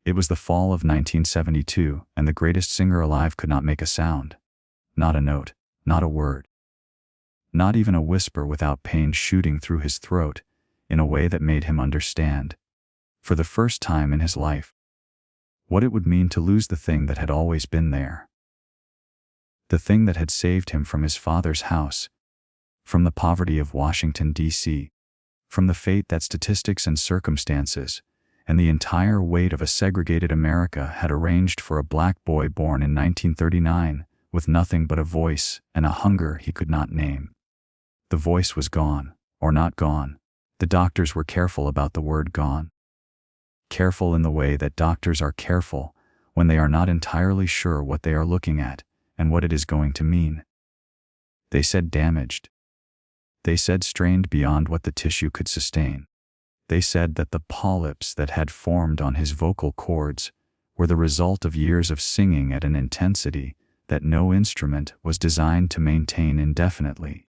It was the fall of 1972, and the greatest singer alive could not make a sound. Not a note, not a word. Not even a whisper without pain shooting through his throat, in a way that made him understand, for the first time in his life, what it would mean to lose the thing that had always been there. The thing that had saved him from his father's house, from the poverty of Washington, D.C., from the fate that statistics and circumstances, and the entire weight of a segregated America had arranged for a black boy born in 1939, with nothing but a voice and a hunger he could not name. The voice was gone, or not gone. The doctors were careful about the word gone. Careful in the way that doctors are careful when they are not entirely sure what they are looking at and what it is going to mean. They said damaged. They said strained beyond what the tissue could sustain. They said that the polyps that had formed on his vocal cords were the result of years of singing at an intensity that no instrument was designed to maintain indefinitely.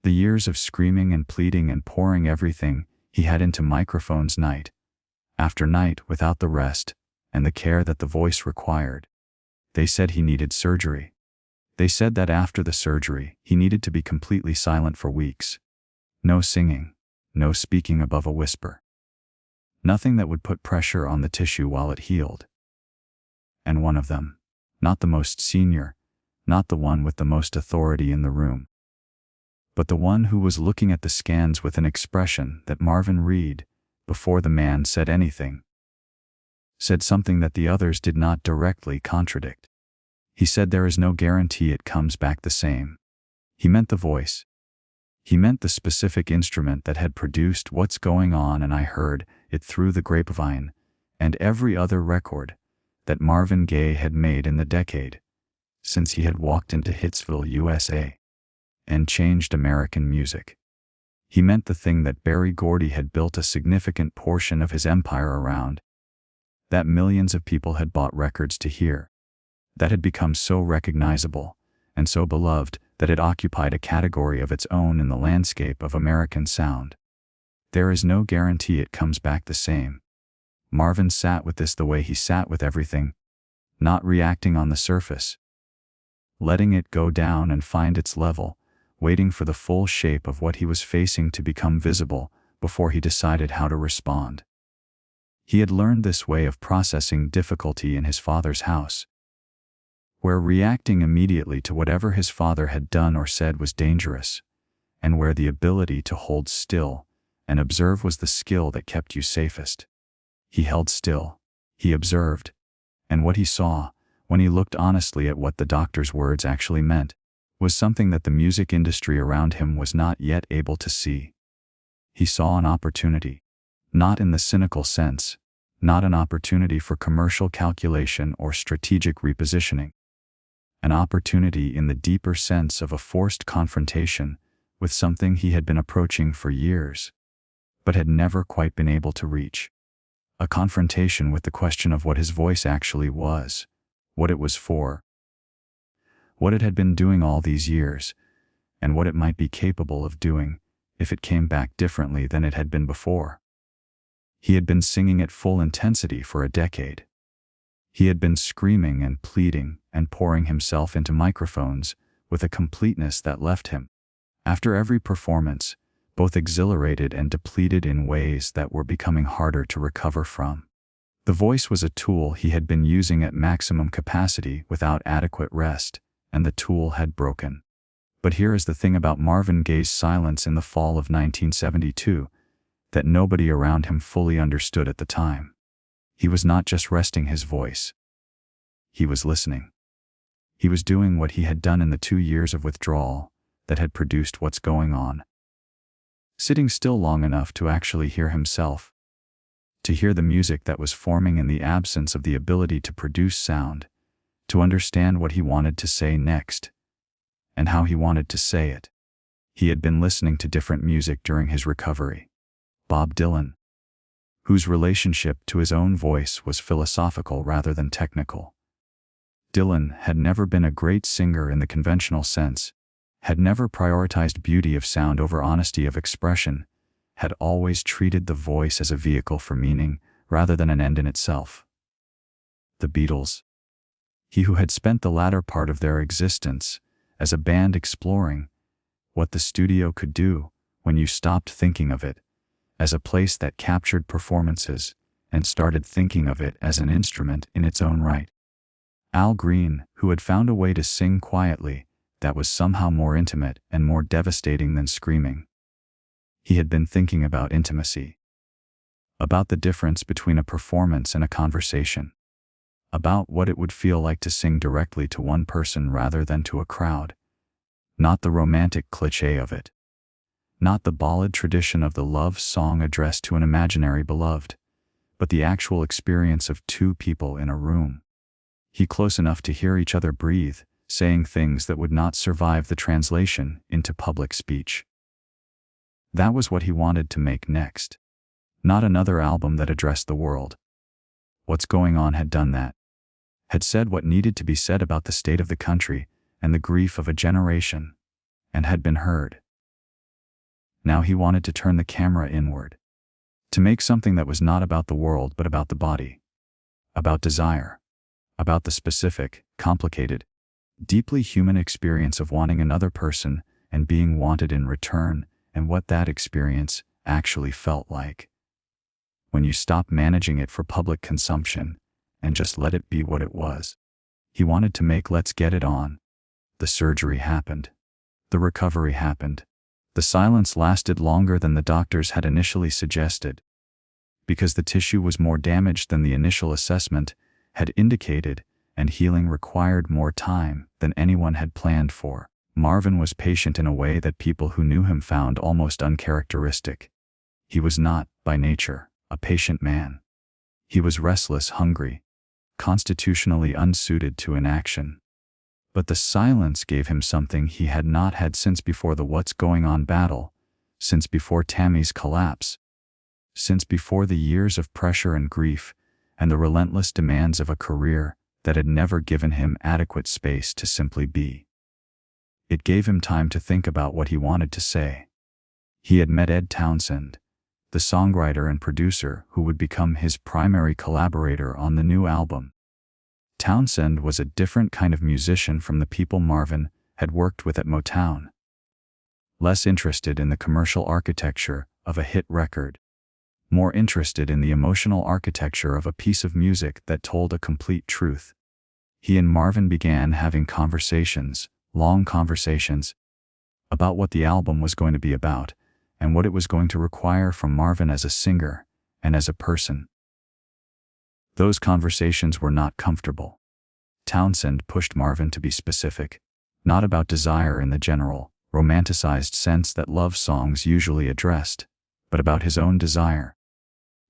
The years of screaming and pleading and pouring everything he had into microphones night after night without the rest and the care that the voice required. They said he needed surgery. They said that after the surgery, he needed to be completely silent for weeks. No singing, no speaking above a whisper. Nothing that would put pressure on the tissue while it healed. And one of them, not the most senior, not the one with the most authority in the room, but the one who was looking at the scans with an expression that Marvin read before the man said anything, said something that the others did not directly contradict. He said there is no guarantee it comes back the same. He meant the voice. He meant the specific instrument that had produced What's Going On, and I heard it through the grapevine, and every other record that Marvin Gaye had made in the decade since he had walked into Hitsville, USA, and changed American music. He meant the thing that Berry Gordy had built a significant portion of his empire around, that millions of people had bought records to hear, that had become so recognizable and so beloved that it occupied a category of its own in the landscape of American sound. There is no guarantee it comes back the same. Marvin sat with this the way he sat with everything, not reacting on the surface, letting it go down and find its level, waiting for the full shape of what he was facing to become visible before he decided how to respond. He had learned this way of processing difficulty in his father's house, where reacting immediately to whatever his father had done or said was dangerous, and where the ability to hold still and observe was the skill that kept you safest. He held still, he observed, and what he saw, when he looked honestly at what the doctor's words actually meant, was something that the music industry around him was not yet able to see. He saw an opportunity, not in the cynical sense, not an opportunity for commercial calculation or strategic repositioning, an opportunity in the deeper sense of a forced confrontation with something he had been approaching for years, but had never quite been able to reach. A confrontation with the question of what his voice actually was, what it was for, what it had been doing all these years, and what it might be capable of doing if it came back differently than it had been before. He had been singing at full intensity for a decade. He had been screaming and pleading and pouring himself into microphones with a completeness that left him, after every performance, both exhilarated and depleted in ways that were becoming harder to recover from. The voice was a tool he had been using at maximum capacity without adequate rest, and the tool had broken. But here is the thing about Marvin Gaye's silence in the fall of 1972 that nobody around him fully understood at the time. He was not just resting his voice. He was listening. He was doing what he had done in the 2 years of withdrawal that had produced What's Going On. Sitting still long enough to actually hear himself, to hear the music that was forming in the absence of the ability to produce sound, to understand what he wanted to say next, and how he wanted to say it. He had been listening to different music during his recovery. Bob Dylan, whose relationship to his own voice was philosophical rather than technical. Dylan had never been a great singer in the conventional sense, had never prioritized beauty of sound over honesty of expression, had always treated the voice as a vehicle for meaning rather than an end in itself. The Beatles. He who had spent the latter part of their existence as a band exploring what the studio could do when you stopped thinking of it as a place that captured performances and started thinking of it as an instrument in its own right. Al Green, who had found a way to sing quietly that was somehow more intimate and more devastating than screaming. He had been thinking about intimacy, about the difference between a performance and a conversation, about what it would feel like to sing directly to one person rather than to a crowd. Not the romantic cliché of it, not the ballad tradition of the love song addressed to an imaginary beloved, but the actual experience of two people in a room. He close enough to hear each other breathe, saying things that would not survive the translation into public speech. That was what he wanted to make next. Not another album that addressed the world. What's Going On had done that. Had said what needed to be said about the state of the country and the grief of a generation, and had been heard. Now he wanted to turn the camera inward. To make something that was not about the world but about the body. About desire. About the specific, complicated, deeply human experience of wanting another person and being wanted in return, and what that experience actually felt like. When you stop managing it for public consumption and just let it be what it was. He wanted to make Let's Get It On. The surgery happened. The recovery happened. The silence lasted longer than the doctors had initially suggested. Because the tissue was more damaged than the initial assessment had indicated, and healing required more time than anyone had planned for. Marvin was patient in a way that people who knew him found almost uncharacteristic. He was not, by nature, a patient man. He was restless, hungry, constitutionally unsuited to inaction. But the silence gave him something he had not had since before the What's Going On battle, since before Tammy's collapse, since before the years of pressure and grief, and the relentless demands of a career that had never given him adequate space to simply be. It gave him time to think about what he wanted to say. He had met Ed Townsend, the songwriter and producer who would become his primary collaborator on the new album. Townsend was a different kind of musician from the people Marvin had worked with at Motown. Less interested in the commercial architecture of a hit record. More interested in the emotional architecture of a piece of music that told a complete truth. He and Marvin began having conversations, long conversations, about what the album was going to be about, and what it was going to require from Marvin as a singer, and as a person. Those conversations were not comfortable. Townsend pushed Marvin to be specific, not about desire in the general, romanticized sense that love songs usually addressed, but about his own desire,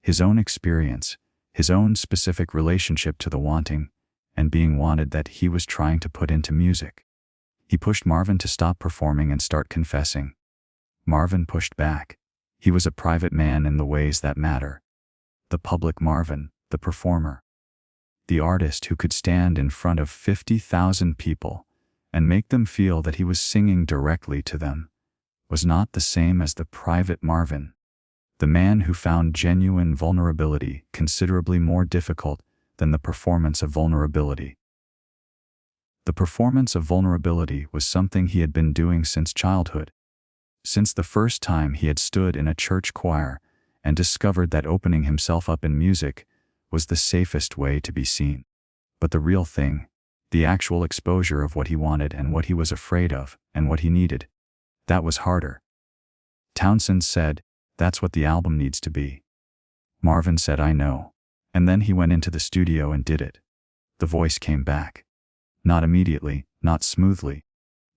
his own experience, his own specific relationship to the wanting and being wanted that he was trying to put into music. He pushed Marvin to stop performing and start confessing. Marvin pushed back. He was a private man in the ways that matter. The public Marvin, the performer. The artist who could stand in front of 50,000 people and make them feel that he was singing directly to them, was not the same as the private Marvin. The man who found genuine vulnerability considerably more difficult than the performance of vulnerability. The performance of vulnerability was something he had been doing since childhood. Since the first time he had stood in a church choir and discovered that opening himself up in music was the safest way to be seen. But the real thing, the actual exposure of what he wanted and what he was afraid of and what he needed, that was harder. Townsend said, "That's what the album needs to be." Marvin said, "I know." And then he went into the studio and did it. The voice came back. Not immediately, not smoothly.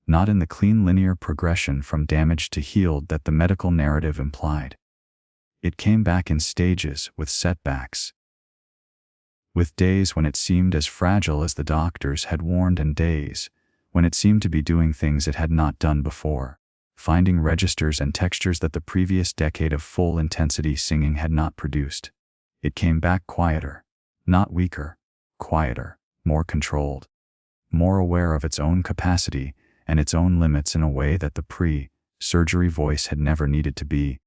Not in the clean linear progression from damaged to healed that the medical narrative implied. It came back in stages with setbacks. With days when it seemed as fragile as the doctors had warned and days when it seemed to be doing things it had not done before, finding registers and textures that the previous decade of full intensity singing had not produced. It came back quieter, not weaker, quieter, more controlled, more aware of its own capacity and its own limits in a way that the pre-surgery voice had never needed to be,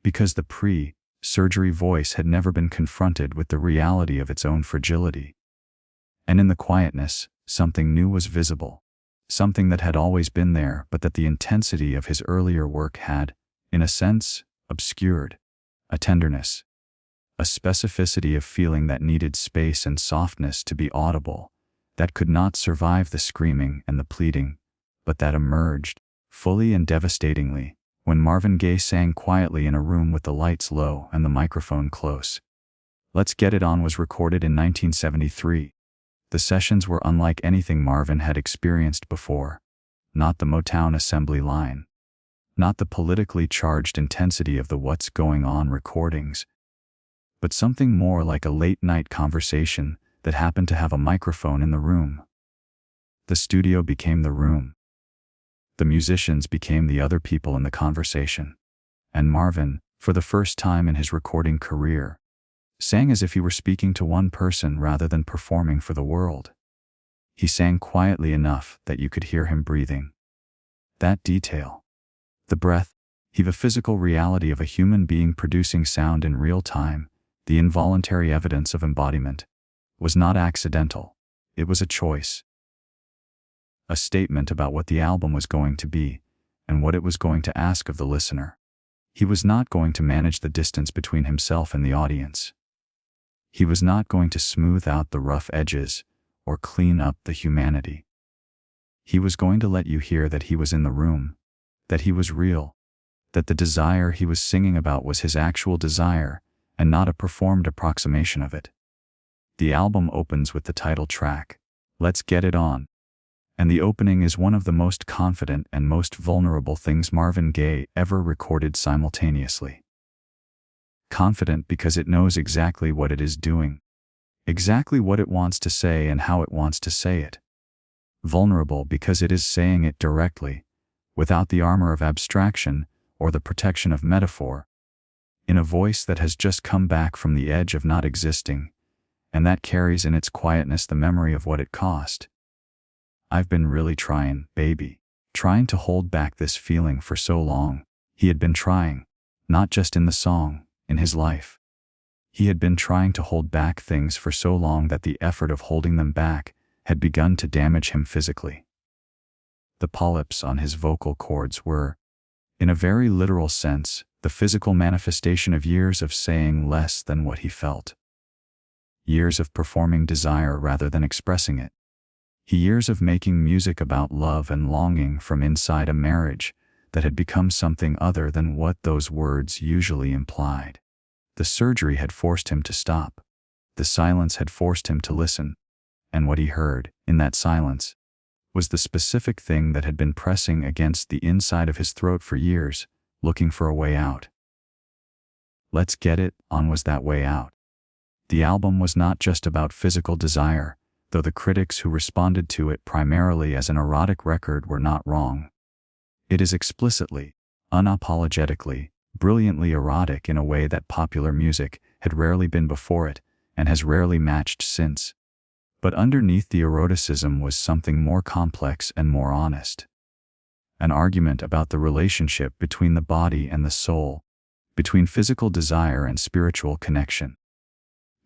because the pre-surgery voice had never been confronted with the reality of its own fragility. And in the quietness, something new was visible. Something that had always been there, but that the intensity of his earlier work had, in a sense, obscured. A tenderness. A specificity of feeling that needed space and softness to be audible, that could not survive the screaming and the pleading, but that emerged, fully and devastatingly, when Marvin Gaye sang quietly in a room with the lights low and the microphone close. Let's Get It On was recorded in 1973. The sessions were unlike anything Marvin had experienced before. Not the Motown assembly line. Not the politically charged intensity of the What's Going On recordings. But something more like a late-night conversation that happened to have a microphone in the room. The studio became the room. The musicians became the other people in the conversation. And Marvin, for the first time in his recording career, sang as if he were speaking to one person rather than performing for the world. He sang quietly enough that you could hear him breathing. That detail, the breath, the physical reality of a human being producing sound in real time, the involuntary evidence of embodiment, was not accidental. It was a choice. A statement about what the album was going to be, and what it was going to ask of the listener. He was not going to manage the distance between himself and the audience. He was not going to smooth out the rough edges or clean up the humanity. He was going to let you hear that he was in the room, that he was real, that the desire he was singing about was his actual desire and not a performed approximation of it. The album opens with the title track, Let's Get It On. And the opening is one of the most confident and most vulnerable things Marvin Gaye ever recorded simultaneously. Confident because it knows exactly what it is doing, exactly what it wants to say and how it wants to say it. Vulnerable because it is saying it directly, without the armor of abstraction or the protection of metaphor, in a voice that has just come back from the edge of not existing, and that carries in its quietness the memory of what it cost. I've been really trying, baby, trying to hold back this feeling for so long. He had been trying, not just in the song, in his life. He had been trying to hold back things for so long that the effort of holding them back had begun to damage him physically. The polyps on his vocal cords were, in a very literal sense, the physical manifestation of years of saying less than what he felt. Years of performing desire rather than expressing it. Years of making music about love and longing from inside a marriage that had become something other than what those words usually implied. The surgery had forced him to stop. The silence had forced him to listen. And what he heard, in that silence, was the specific thing that had been pressing against the inside of his throat for years, looking for a way out. Let's Get It On was that way out. The album was not just about physical desire, though the critics who responded to it primarily as an erotic record were not wrong. It is explicitly, unapologetically, brilliantly erotic in a way that popular music had rarely been before it, and has rarely matched since. But underneath the eroticism was something more complex and more honest. An argument about the relationship between the body and the soul, between physical desire and spiritual connection,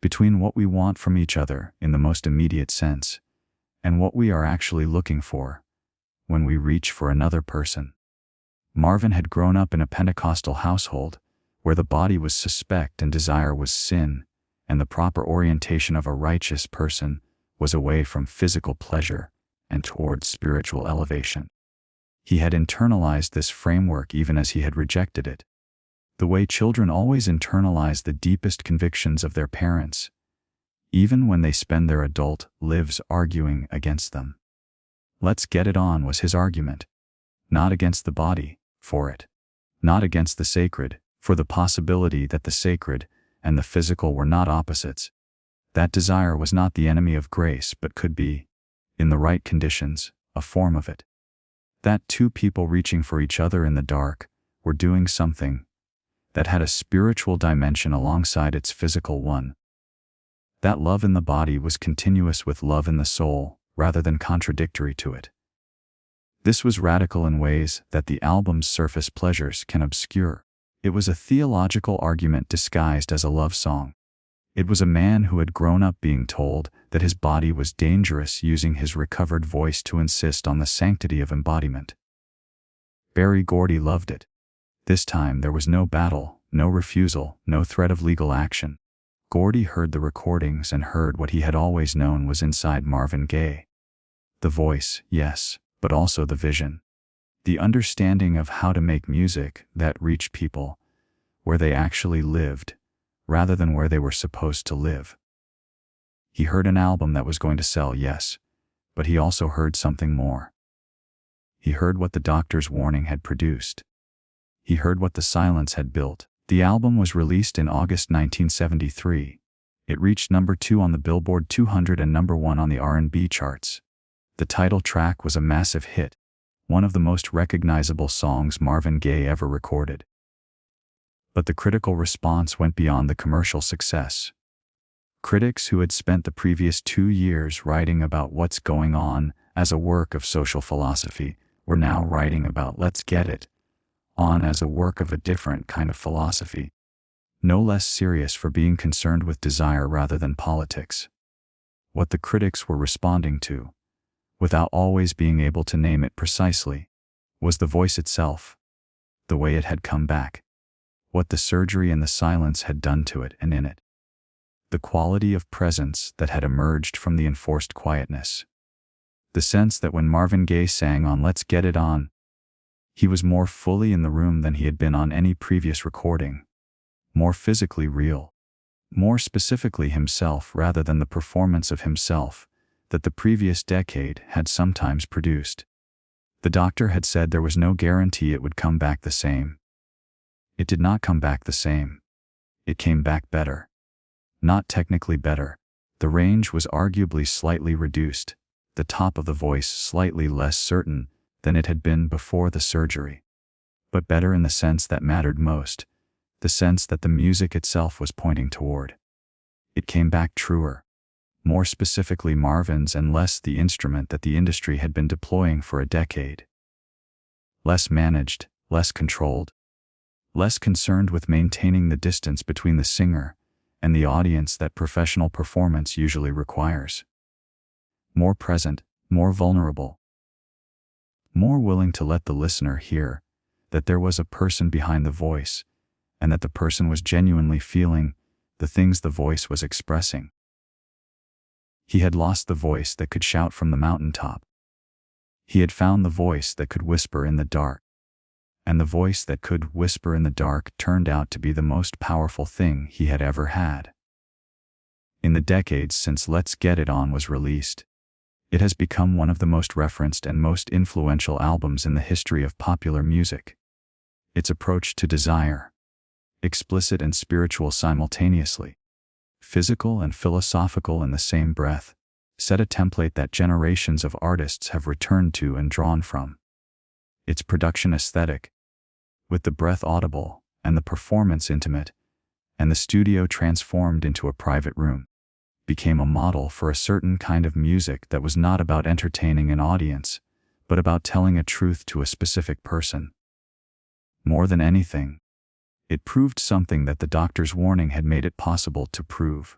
between what we want from each other in the most immediate sense, and what we are actually looking for when we reach for another person. Marvin had grown up in a Pentecostal household where the body was suspect and desire was sin, and the proper orientation of a righteous person was away from physical pleasure and towards spiritual elevation. He had internalized this framework even as he had rejected it. The way children always internalize the deepest convictions of their parents, even when they spend their adult lives arguing against them. Let's Get It On was his argument. Not against the body, for it. Not against the sacred, for the possibility that the sacred and the physical were not opposites. That desire was not the enemy of grace but could be, in the right conditions, a form of it. That two people reaching for each other in the dark were doing something that had a spiritual dimension alongside its physical one. That love in the body was continuous with love in the soul, rather than contradictory to it. This was radical in ways that the album's surface pleasures can obscure. It was a theological argument disguised as a love song. It was a man who had grown up being told that his body was dangerous, using his recovered voice to insist on the sanctity of embodiment. Berry Gordy loved it. This time there was no battle, no refusal, no threat of legal action. Gordy heard the recordings and heard what he had always known was inside Marvin Gaye. The voice, yes, but also the vision. The understanding of how to make music that reached people where they actually lived, rather than where they were supposed to live. He heard an album that was going to sell, yes, but he also heard something more. He heard what the doctor's warning had produced. He heard what the silence had built. The album was released in August 1973. It reached number 2 on the Billboard 200 and number 1 on the R&B charts. The title track was a massive hit, one of the most recognizable songs Marvin Gaye ever recorded. But the critical response went beyond the commercial success. Critics who had spent the previous 2 years writing about What's Going On as a work of social philosophy were now writing about Let's Get It On as a work of a different kind of philosophy, no less serious for being concerned with desire rather than politics. What the critics were responding to, without always being able to name it precisely, was the voice itself, the way it had come back, what the surgery and the silence had done to it and in it, the quality of presence that had emerged from the enforced quietness, the sense that when Marvin Gaye sang on Let's Get It On, he was more fully in the room than he had been on any previous recording, more physically real, more specifically himself rather than the performance of himself that the previous decade had sometimes produced. The doctor had said there was no guarantee it would come back the same. It did not come back the same. It came back better. Not technically better. The range was arguably slightly reduced, the top of the voice slightly less certain than it had been before the surgery. But better in the sense that mattered most, the sense that the music itself was pointing toward. It came back truer. More specifically Marvin's and less the instrument that the industry had been deploying for a decade. Less managed, less controlled. Less concerned with maintaining the distance between the singer and the audience that professional performance usually requires. More present, more vulnerable. More willing to let the listener hear that there was a person behind the voice, and that the person was genuinely feeling the things the voice was expressing. He had lost the voice that could shout from the mountaintop. He had found the voice that could whisper in the dark. And the voice that could whisper in the dark turned out to be the most powerful thing he had ever had. In the decades since Let's Get It On was released, it has become one of the most referenced and most influential albums in the history of popular music. Its approach to desire, explicit and spiritual simultaneously, physical and philosophical in the same breath, set a template that generations of artists have returned to and drawn from. Its production aesthetic, with the breath audible and the performance intimate, and the studio transformed into a private room, became a model for a certain kind of music that was not about entertaining an audience, but about telling a truth to a specific person. More than anything, it proved something that the doctor's warning had made it possible to prove.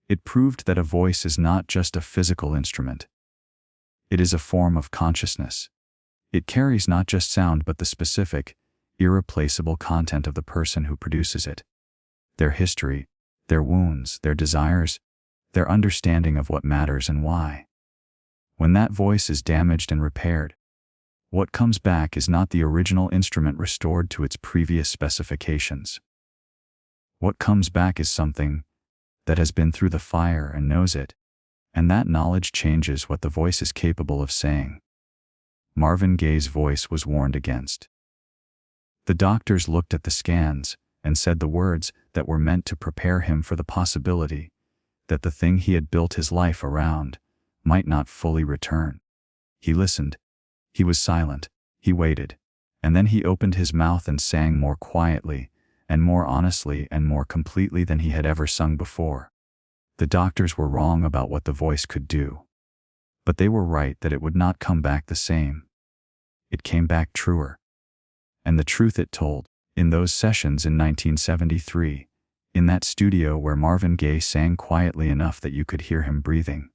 It proved that a voice is not just a physical instrument. It is a form of consciousness. It carries not just sound but the specific, irreplaceable content of the person who produces it. Their history, their wounds, their desires, their understanding of what matters and why. When that voice is damaged and repaired, what comes back is not the original instrument restored to its previous specifications. What comes back is something that has been through the fire and knows it, and that knowledge changes what the voice is capable of saying. Marvin Gaye's voice was warned against. The doctors looked at the scans and said the words that were meant to prepare him for the possibility that the thing he had built his life around might not fully return. He listened. He was silent. He waited. And then he opened his mouth and sang more quietly, and more honestly and more completely than he had ever sung before. The doctors were wrong about what the voice could do. But they were right that it would not come back the same. It came back truer. And the truth it told, in those sessions in 1973, in that studio where Marvin Gaye sang quietly enough that you could hear him breathing,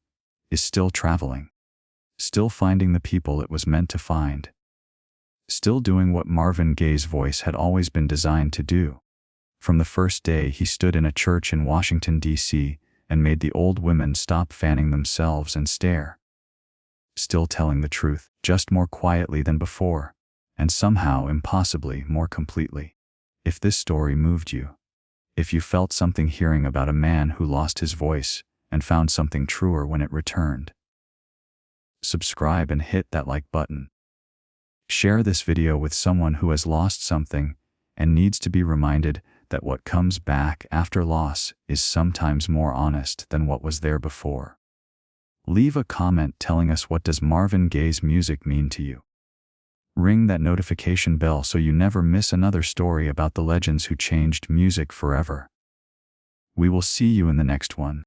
is still traveling, still finding the people it was meant to find, still doing what Marvin Gaye's voice had always been designed to do. From the first day he stood in a church in Washington, D.C., and made the old women stop fanning themselves and stare. Still telling the truth, just more quietly than before, and somehow impossibly more completely. If this story moved you, if you felt something hearing about a man who lost his voice and found something truer when it returned, subscribe and hit that like button. Share this video with someone who has lost something and needs to be reminded that what comes back after loss is sometimes more honest than what was there before. Leave a comment telling us, what does Marvin Gaye's music mean to you? Ring that notification bell so you never miss another story about the legends who changed music forever. We will see you in the next one.